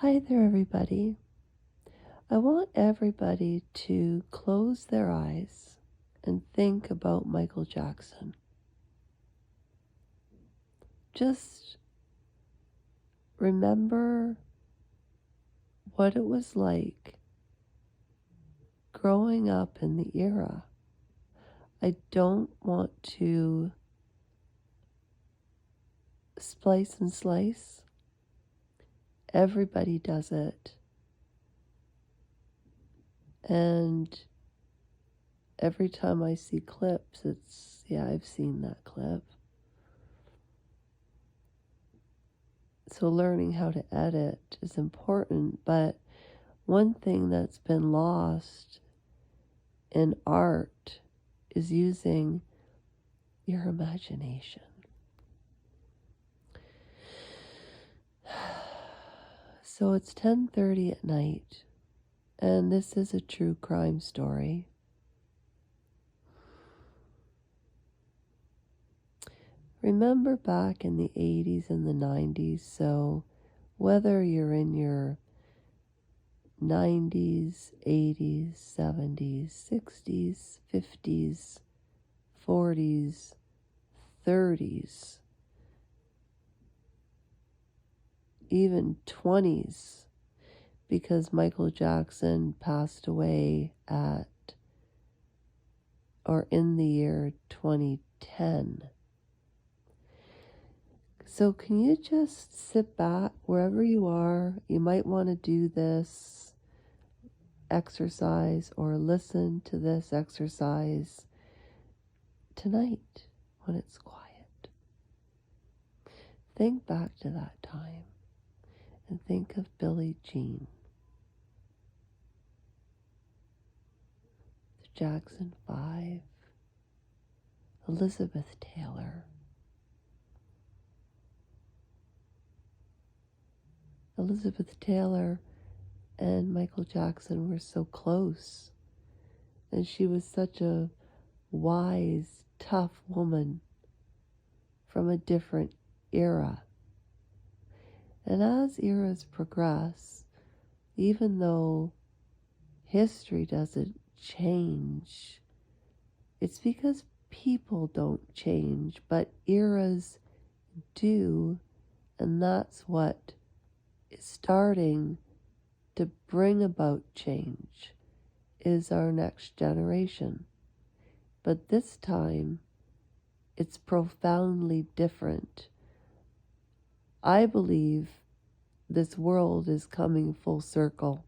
Hi there, everybody. I want everybody to close their eyes and think about Michael Jackson. Just remember what it was like growing up in the era. I don't want to splice and slice. Everybody does it. And every time I see clips, I've seen that clip. So learning how to edit is important, but one thing that's been lost in art is using your imagination. So it's 10:30 at night, and this is a true crime story. Remember back in the 80s and the 90s, so whether you're in your 90s, 80s, 70s, 60s, 50s, 40s, 30s, even 20s, because Michael Jackson passed away in the year 2010. So can you just sit back wherever you are? You might want to do this exercise or listen to this exercise tonight when it's quiet. Think back to that time and think of Billie Jean, the Jackson 5, Elizabeth Taylor. Elizabeth Taylor and Michael Jackson were so close, and she was such a wise, tough woman from a different era. And as eras progress, even though history doesn't change, it's because people don't change, but eras do, and that's what is starting to bring about change, is our next generation. But this time, it's profoundly different. I believe this world is coming full circle,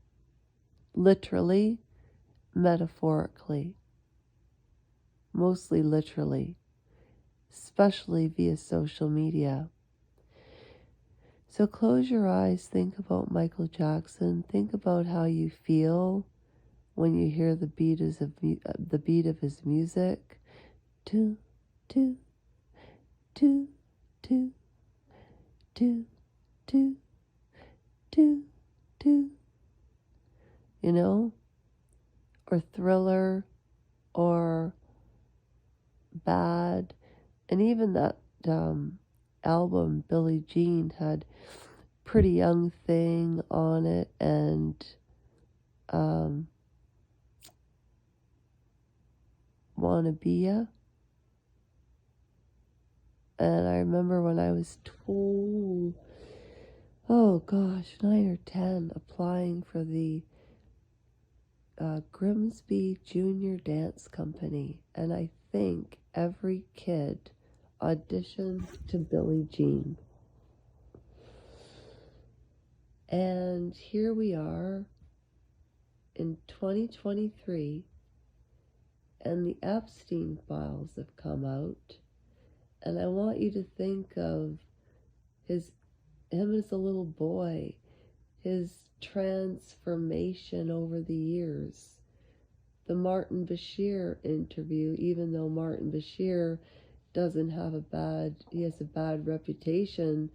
literally, metaphorically, mostly literally, especially via social media. So close your eyes, think about Michael Jackson, think about how you feel when you hear the beat of his music. Do, do, do, do, do, do, do, do. You know? Or Thriller, or Bad. And even that album, Billie Jean, had Pretty Young Thing on it, and Wanna Be Ya. And I remember when I was 9 or 10, applying for the Grimsby Junior Dance Company, and I think every kid auditioned to Billie Jean. And here we are in 2023, and the Epstein files have come out, and I want you to think of him as a little boy, his transformation over the years. The Martin Bashir interview, even though Martin Bashir he has a bad reputation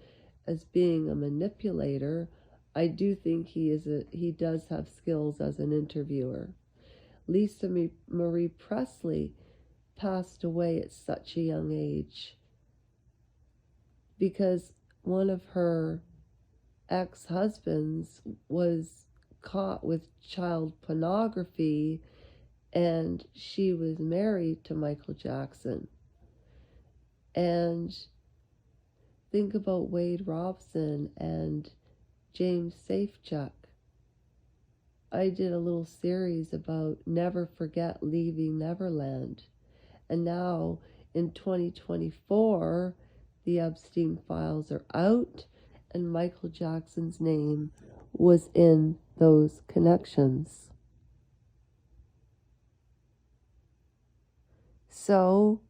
as being a manipulator, I do think he does have skills as an interviewer. Lisa Marie Presley passed away at such a young age because one of her ex-husbands was caught with child pornography, and she was married to Michael Jackson. And think about Wade Robson and James Safechuck. I did a little series about Never Forget Leaving Neverland. And now in 2024, the Epstein files are out, and Michael Jackson's name was in those connections. So,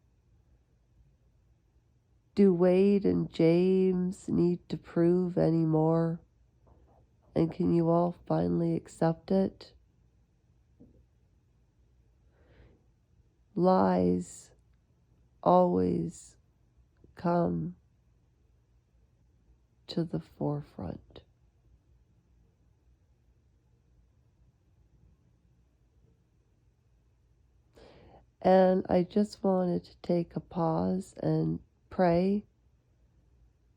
do Wade and James need to prove any more? And can you all finally accept it? Lies always come to the forefront. And I just wanted to take a pause and pray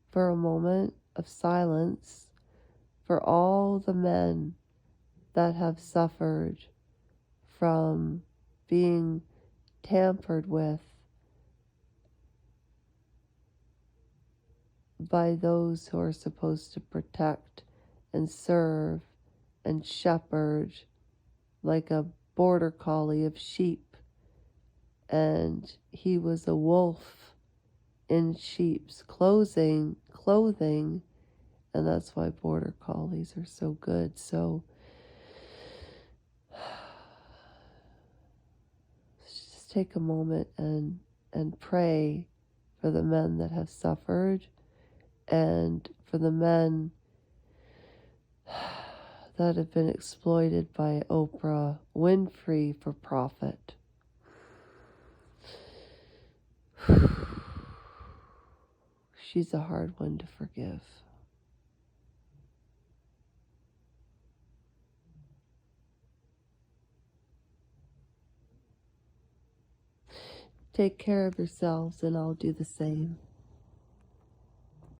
for a moment of silence for all the men that have suffered from being tampered with by those who are supposed to protect and serve and shepherd like a border collie of sheep. And he was a wolf in sheep's clothing, and that's why border collies are so good. So just take a moment and pray for the men that have suffered, and for the men that have been exploited by Oprah Winfrey for profit. She's a hard one to forgive. Take care of yourselves, and I'll do the same.